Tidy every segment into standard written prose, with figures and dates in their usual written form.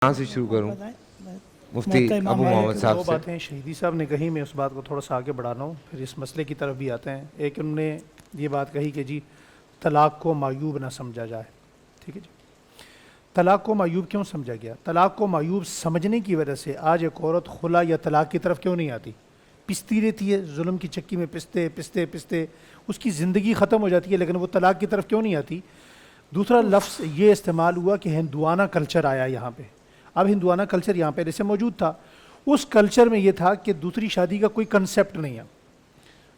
کہاں سے شروع کروں؟ مفتی ابو محمد صاحب دو سے. باتیں شہیدی صاحب نے کہی، میں اس بات کو تھوڑا سا آگے بڑھانا ہوں، پھر اس مسئلے کی طرف بھی آتے ہیں. ایک انہوں نے یہ بات کہی کہ جی طلاق کو معیوب نہ سمجھا جائے. ٹھیک ہے جی، طلاق کو معیوب کیوں سمجھا گیا؟ طلاق کو معیوب سمجھنے کی وجہ سے آج ایک عورت خلا یا طلاق کی طرف کیوں نہیں آتی؟ پستی رہتی ہے ظلم کی چکی میں، پستے پستے پستے اس کی زندگی ختم ہو جاتی ہے، لیکن وہ طلاق کی طرف کیوں نہیں آتی؟ دوسرا لفظ یہ استعمال ہوا کہ ہندوانہ کلچر آیا یہاں پہ. اب ہندوانہ کلچر یہاں پہ جیسے موجود تھا، اس کلچر میں یہ تھا کہ دوسری شادی کا کوئی کنسیپٹ نہیں ہے.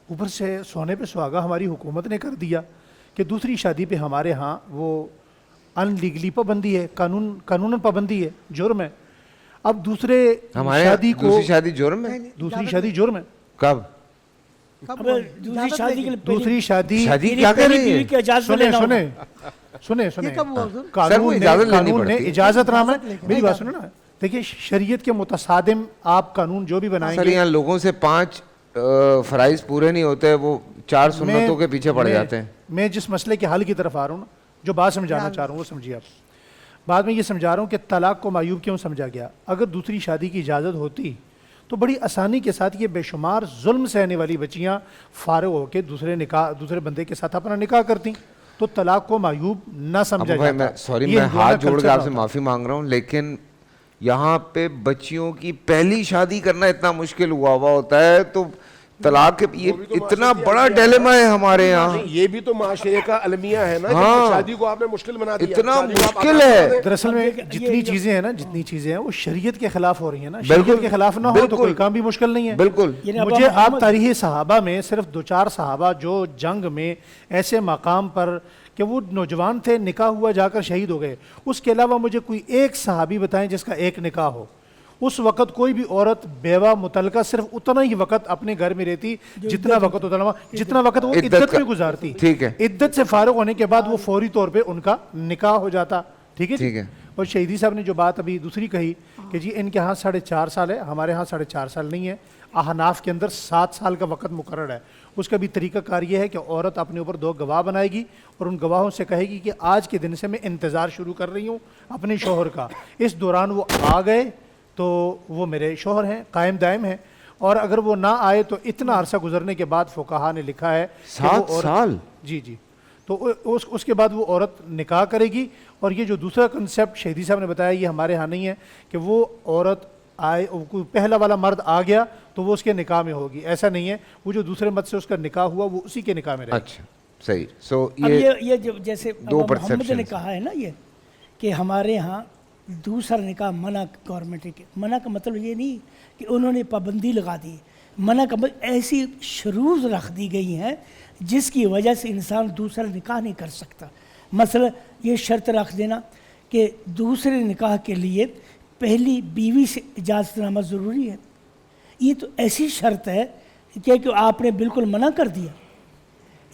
اوپر سے سونے پہ سہاگا ہماری حکومت نے کر دیا کہ دوسری شادی پہ ہمارے ہاں وہ ان لیگلی پابندی ہے، قانون پابندی ہے، جرم ہے. اب دوسرے ہمارے شادی کو دوسری شادی جرم ہے؟ دوسری شادی جرم ہے. کب؟ دوسری شادی کے لیے دوسری شادی شادی کیا کر رہی ہے؟ سنیں وہ اجازت لینی قانون نے پڑتی ہے. اجازت نامہ، میری بات سنیں نا. دیکھیے شریعت کے متصادم آپ قانون جو بھی بنائیں سر گے، یہاں لوگوں سے 5 فرائض پورے نہیں ہوتے، وہ 4 سنتوں کے پیچھے پڑ جاتے ہیں. میں جس مسئلے کے حل کی طرف آ رہا ہوں نا، جو بات سمجھانا چاہ رہا ہوں وہ سمجھیے آپ. بعد میں یہ سمجھا رہا ہوں کہ طلاق کو معیوب کیوں سمجھا گیا. اگر دوسری شادی کی اجازت ہوتی تو بڑی آسانی کے ساتھ یہ بے شمار ظلم سہنے والی بچیاں فارغ ہو کے دوسرے بندے کے ساتھ اپنا نکاح کرتی، تو طلاق کو معیوب نہ سمجھا ابو بھائی میں جاتا. سوری، یہ میں ہندوانہ ہاتھ جوڑ کے کلچر آپ سے معافی مانگ رہا ہوں، لیکن یہاں پہ بچیوں کی پہلی شادی کرنا اتنا مشکل ہوا ہوتا ہے، تو طلاق کے یہ اتنا بڑا ڈیلیما ہے ہمارے یہاں. یہ بھی تو معاشرے کا المیہ ہے نا، ہاں، شادی کو آپ نے مشکل بنا دیا. اتنا مشکل ہے. دراصل میں جتنی چیزیں ہیں وہ شریعت کے خلاف ہو رہی ہیں نا. شریعت کے خلاف نہ ہو تو کوئی کام بھی مشکل نہیں ہے. بالکل. مجھے آپ تاریخ صحابہ میں صرف 2-4 صحابہ جو جنگ میں ایسے مقام پر کہ وہ نوجوان تھے، نکاح ہوا، جا کر شہید ہو گئے، اس کے علاوہ مجھے کوئی ایک صحابی بتائیں جس کا ایک نکاح ہو. اس وقت کوئی بھی عورت بیوہ متعلقہ صرف اتنا ہی وقت اپنے گھر میں رہتی جتنا وقت وہ عدت میں گزارتی. ٹھیک ہے. عدت سے فارغ ہونے کے بعد وہ فوری طور پہ ان کا نکاح ہو جاتا. ٹھیک ہے ٹھیک ہے. اور شہیدی صاحب نے جو بات ابھی دوسری کہی کہ جی ان کے ہاں 4.5 سال ہے، ہمارے ہاں 4.5 سال نہیں ہے. احناف کے اندر 7 سال کا وقت مقرر ہے. اس کا بھی طریقہ کار یہ ہے کہ عورت اپنے اوپر 2 گواہ بنائے گی اور ان گواہوں سے کہے گی کہ آج کے دن سے میں انتظار شروع کر رہی ہوں اپنے شوہر کا. اس دوران وہ آ گئے تو وہ میرے شوہر ہیں، قائم دائم ہیں. اور اگر وہ نہ آئے تو اتنا عرصہ گزرنے کے بعد فقہا نے لکھا ہے 7 سال. جی تو اس کے بعد وہ عورت نکاح کرے گی. اور یہ جو دوسرا کنسیپٹ شہیدی صاحب نے بتایا یہ ہمارے ہاں نہیں ہے کہ وہ عورت آئے، کوئی پہلا والا مرد آ گیا تو وہ اس کے نکاح میں ہوگی. ایسا نہیں ہے. وہ جو دوسرے مرد سے اس کا نکاح ہوا وہ اسی کے نکاح میں رہے. اچھا صحیح. سو یہ جیسے محمد نے کہا ہے نا یہ کہ ہمارے ہاں دوسرا نکاح منع گورنمنٹ کے. منع کا مطلب یہ نہیں کہ انہوں نے پابندی لگا دی. منع کا مطلب ایسی شروط رکھ دی گئی ہیں جس کی وجہ سے انسان دوسرا نکاح نہیں کر سکتا. مثلا یہ شرط رکھ دینا کہ دوسرے نکاح کے لیے پہلی بیوی سے اجازت نامہ ضروری ہے. یہ تو ایسی شرط ہے کہ آپ نے بالکل منع کر دیا.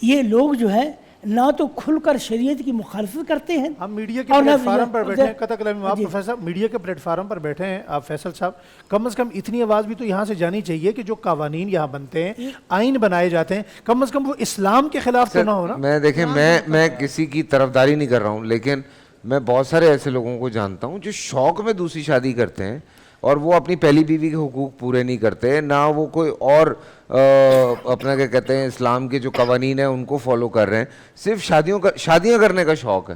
یہ لوگ جو ہے نہ تو کھل کر شریعت کی مخالفت کرتے ہیں. ہم میڈیا کے پلیٹ فارم پر بیٹھے ہیں، قطع کلامی معاف پروفیسر، میڈیا کے پلیٹ فارم پر بیٹھے ہیں آپ فیصل صاحب. کم از کم اتنی آواز بھی تو یہاں سے جانی چاہیے کہ جو قوانین یہاں بنتے ہیں، آئین بنائے جاتے ہیں، کم از کم وہ اسلام کے خلاف تو نہ ہو نا. میں دیکھیں میں کسی کی طرفداری نہیں کر رہا ہوں، لیکن میں بہت سارے ایسے لوگوں کو جانتا ہوں جو شوق میں دوسری شادی کرتے ہیں اور وہ اپنی پہلی بیوی کے حقوق پورے نہیں کرتے، نہ وہ کوئی اور اپنا کیا کہتے ہیں اسلام کے جو قوانین ہیں ان کو فالو کر رہے ہیں، صرف شادیاں کرنے کا شوق ہے.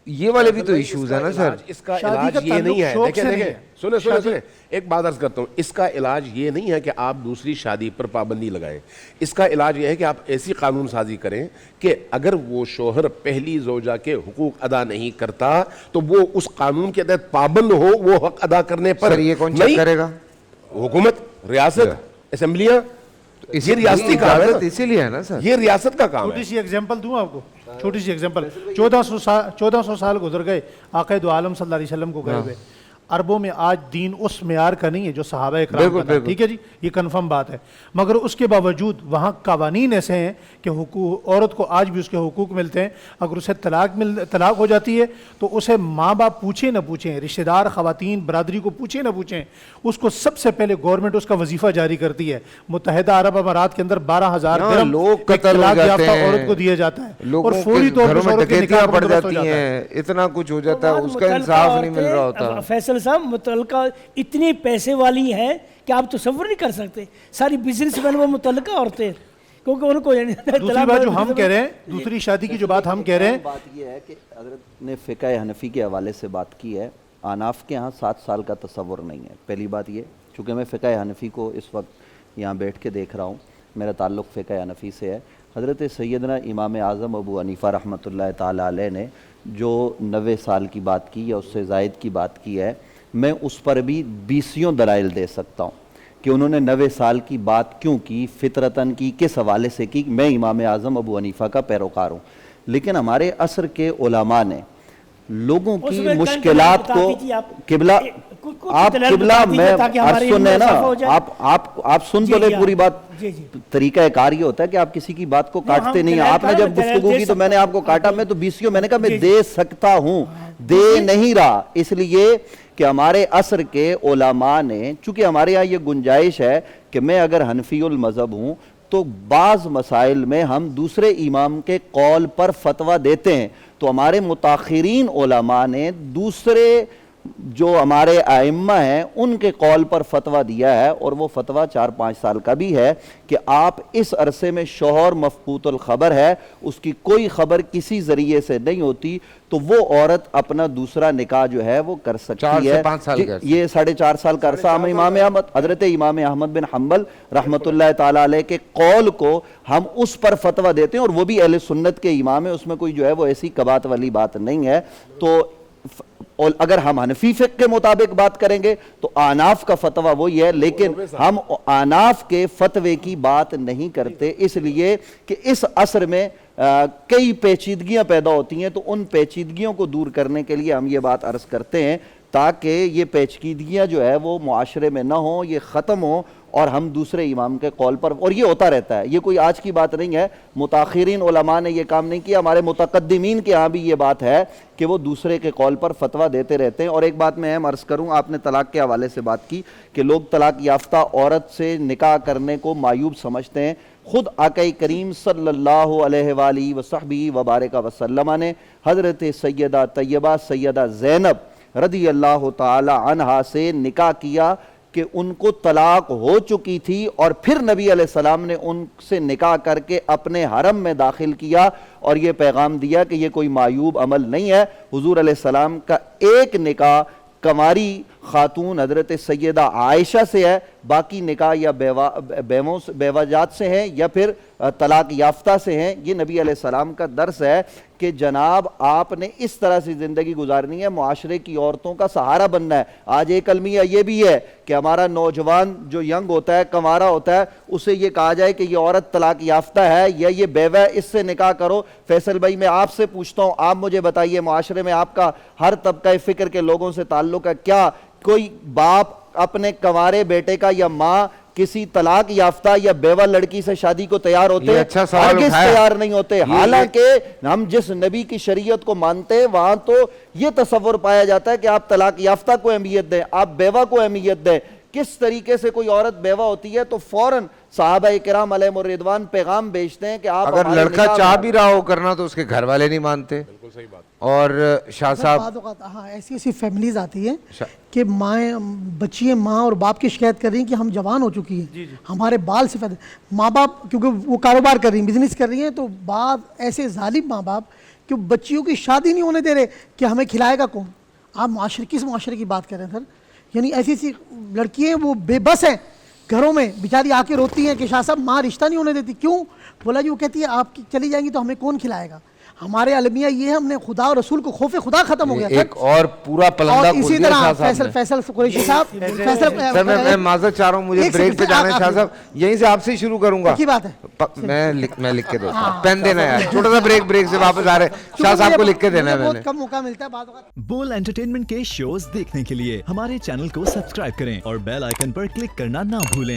یہ والے بھی تو ایشوز ہیں نا سر. اس کا علاج یہ نہیں ہے. دیکھیں سنیں ایک بات عرض کرتا ہوں. اس کا علاج یہ نہیں ہے کہ آپ دوسری شادی پر پابندی لگائیں. اس کا علاج یہ ہے کہ آپ ایسی قانون سازی کریں کہ اگر وہ شوہر پہلی زوجہ کے حقوق ادا نہیں کرتا تو وہ اس قانون کے تحت پابند ہو وہ حق ادا کرنے پر. سر یہ کون چیک کرے گا؟ حکومت، ریاست، اسمبلیاں. یہ ریاستی کام ہے، اسی لیے ہے نا سر. یہ ریاست کا کام ہے. چھوٹی سی ایگزامپل دوں آپ کو، چھوٹی سی ایگزامپل. 1400 سال گزر گئے آقا دو عالم صلی اللہ علیہ وسلم کو گئے ہوئے. عربوں میں آج دین اس معیار کا نہیں ہے جو صحابہ اکرام کا تھا, ٹھیک ہے جی, یہ کنفرم بات ہے, مگر اس کے باوجود وہاں قوانین ایسے ہیں کہ عورت کو آج بھی اس کے حقوق ملتے ہیں. اگر اسے طلاق ہو جاتی ہے تو اسے ماں باپ پوچھیں نہ پوچھیں, رشتہ دار خواتین برادری کو پوچھیں نہ پوچھیں, اس کو سب سے پہلے گورنمنٹ اس کا وظیفہ جاری کرتی ہے. متحدہ عرب امارات کے اندر 12,000 درہم لوگ ایک قتل ہو طلاق جاتے یافتہ ہیں, عورت کو دیا جاتا ہے, لوگوں اور فوری کے طور گھروں پر میں عورت کے ڈکیتیاں نکاح پڑ بندوبست ہو جاتی جاتا ہے. ہیں, اتنا کچھ ہو جاتا ہے, اس کا انصاف نہیں مل رہا ہوتا. فیصل صاحب متعلقہ اتنی پیسے والی ہیں کہ آپ تصور نہیں کر سکتے, ساری بزنس مین وہ متعلقہ عورتیں, کیونکہ ان کو دوسری بات جو ہم کہہ رہے ہیں, دوسری شادی کی جو بات ہم کہہ رہے ہیں, بات یہ ہے کہ حضرت نے فقہ حنفی کے حوالے سے بات کی ہے. آناف کے ہاں 7 سال کا تصور نہیں ہے. پہلی بات یہ, چونکہ میں فقہ حنفی کو اس وقت یہاں بیٹھ کے دیکھ رہا ہوں, میرا تعلق فقہ حنفی سے ہے. حضرت سیدنا امام اعظم ابو حنیفہ رحمۃ اللہ تعالیٰ علیہ نے جو 90 سال کی بات کی یا اس سے زائد کی بات کی ہے, میں اس پر بھی 20 دلائل دے سکتا ہوں کہ انہوں نے 90 سال کی بات کیوں کی, فطرتاً کی, کس حوالے سے کی. میں امام اعظم ابو حنیفہ کا پیروکار ہوں, لیکن ہمارے عصر کے علماء نے لوگوں کی مشکلات کو قبلہ, آپ قبلہ میں سنیں نا, آپ سن تو لے پوری بات. طریقہ کار یہ ہوتا ہے کہ آپ کسی کی بات کو کاٹتے نہیں ہیں. آپ نے جب گفتگو کی تو میں نے آپ کو کاٹا, میں تو 20 میں نے کہا میں دے سکتا ہوں, دے نہیں رہا, اس لیے کہ ہمارے عصر کے علماء نے, چونکہ ہمارے یہاں یہ گنجائش ہے کہ میں اگر حنفی المذہب ہوں تو بعض مسائل میں ہم دوسرے امام کے قول پر فتویٰ دیتے ہیں, تو ہمارے متاخرین علماء نے دوسرے جو ہمارے ائمہ ہیں ان کے قول پر فتویٰ دیا ہے, اور وہ فتویٰ 4-5 سال کا بھی ہے کہ آپ اس عرصے میں شوہر مفقود الخبر ہے, اس کی کوئی خبر کسی ذریعے سے نہیں ہوتی, تو وہ عورت اپنا دوسرا نکاح جو ہے وہ کر سکتی ہے. 4 سے 5 سال کا یہ 4.5 سال کا عرصہ. ہم امام احمد, حضرت امام احمد بن حنبل رحمۃ اللہ تعالیٰ علیہ کے قول کو ہم اس پر فتویٰ دیتے ہیں, اور وہ بھی اہل سنت کے امام ہیں, اس میں کوئی جو ہے وہ ایسی کبات والی بات نہیں ہے. تو اور اگر ہم حنفی فقہ کے مطابق بات کریں گے تو آناف کا فتویٰ وہی ہے, لیکن ہم آناف کے فتوے کی بات نہیں کرتے, اس لیے کہ اس عصر میں کئی پیچیدگیاں پیدا ہوتی ہیں, تو ان پیچیدگیوں کو دور کرنے کے لیے ہم یہ بات عرض کرتے ہیں تاکہ یہ پیچیدگیاں جو ہے وہ معاشرے میں نہ ہوں, یہ ختم ہوں, اور ہم دوسرے امام کے قول پر, اور یہ ہوتا رہتا ہے, یہ کوئی آج کی بات نہیں ہے, متاخرین علماء نے یہ کام نہیں کیا, ہمارے متقدمین کے ہاں بھی یہ بات ہے کہ وہ دوسرے کے قول پر فتویٰ دیتے رہتے ہیں. اور ایک بات میں اہم عرض کروں, آپ نے طلاق کے حوالے سے بات کی کہ لوگ طلاق یافتہ عورت سے نکاح کرنے کو معیوب سمجھتے ہیں. خود آقا کریم صلی اللہ علیہ وآلہ وصحبہ وبارک وسلم نے حضرت سیدہ طیبہ سیدہ زینب رضی اللہ تعالی عنہا سے نکاح کیا کہ ان کو طلاق ہو چکی تھی, اور پھر نبی علیہ السلام نے ان سے نکاح کر کے اپنے حرم میں داخل کیا, اور یہ پیغام دیا کہ یہ کوئی معیوب عمل نہیں ہے. حضور علیہ السلام کا ایک نکاح کنواری خاتون حضرت سیدہ عائشہ سے ہے, باقی نکاح یا بیوہ جات سے ہیں یا پھر طلاق یافتہ سے ہیں. یہ نبی علیہ السلام کا درس ہے کہ جناب آپ نے اس طرح سے زندگی گزارنی ہے, معاشرے کی عورتوں کا سہارا بننا ہے. آج ایک المیہ یہ بھی ہے کہ ہمارا نوجوان جو ینگ ہوتا ہے, کنوارا ہوتا ہے, اسے یہ کہا جائے کہ یہ عورت طلاق یافتہ ہے یا یہ بیوہ ہے, اس سے نکاح کرو. فیصل بھائی میں آپ سے پوچھتا ہوں, آپ مجھے بتائیے معاشرے میں آپ کا ہر طبقہ فکر کے لوگوں سے تعلق ہے, کیا کوئی باپ اپنے کنوارے بیٹے کا یا ماں کسی طلاق یافتہ یا بیوہ لڑکی سے شادی کو تیار ہوتے ہیں؟ ہرگز تیار نہیں ہوتے. حالانکہ ہم جس نبی کی شریعت کو مانتے ہیں وہاں تو یہ تصور پایا جاتا ہے کہ آپ طلاق یافتہ کو اہمیت دیں, آپ بیوہ کو اہمیت دیں. کس طریقے سے کوئی عورت بیوہ ہوتی ہے تو فوراً صحابہ کرام علیہم الرضوان پیغام بھیجتے ہیں کہ آپ اگر لڑکا چاہ بھی رہا ہو کرنا تو اس کے گھر والے نہیں مانتے. بالکل صحیح بات. اور شاہ صاحب ہاں ایسی فیملیز آتی ہیں کہ بچیاں ماں اور باپ کی شکایت کر رہی ہیں کہ ہم جوان ہو چکی ہیں, ہمارے بال سے فائدہ, ماں باپ کیونکہ وہ کاروبار کر رہی ہیں, بزنس کر رہی ہیں, تو بعض ایسے ظالم ماں باپ کہ بچیوں کی شادی نہیں ہونے دے رہے کہ ہمیں کھلائے گا کون. آپ کس معاشرے کی بات کر رہے ہیں سر؟ یعنی ایسی لڑکیاں وہ بے بس ہیں گھروں میں, بیچاری آ کے روتی ہیں کہ شاہ صاحب ماں رشتہ نہیں ہونے دیتی. کیوں؟ بولا جی وہ کہتی ہے آپ چلی جائیں گی تو ہمیں کون کھلائے گا. ہمارے المیہ یہ ہے ہم نے خدا اور رسول کو خوف خدا ختم ہو گیا سر. ایک اور پورا پلندہ اور کھول اسی دیا طرح شاہ صاحب نے. فیصل قریشی صاحب سر میں معذرت چاہ رہا ہوں, مجھے بریک پہ جانا ہے شاہ صاحب, یہیں سے آپ سے ہی شروع کروں گا. کی بات ہے, میں لکھ کے دیتا ہوں, پین دینا ہے, چھوٹا سا بریک سے واپس آ رہے ہیں, شاہ صاحب کو لکھ کے دینا ہے. میں نے بہت کم موقع ملتا ہے بعض اوقات. بول انٹرٹینمنٹ کے شوز دیکھنے کے لیے ہمارے چینل کو سبسکرائب کریں اور بیل آئیکن پر کلک کرنا نہ بھولیں.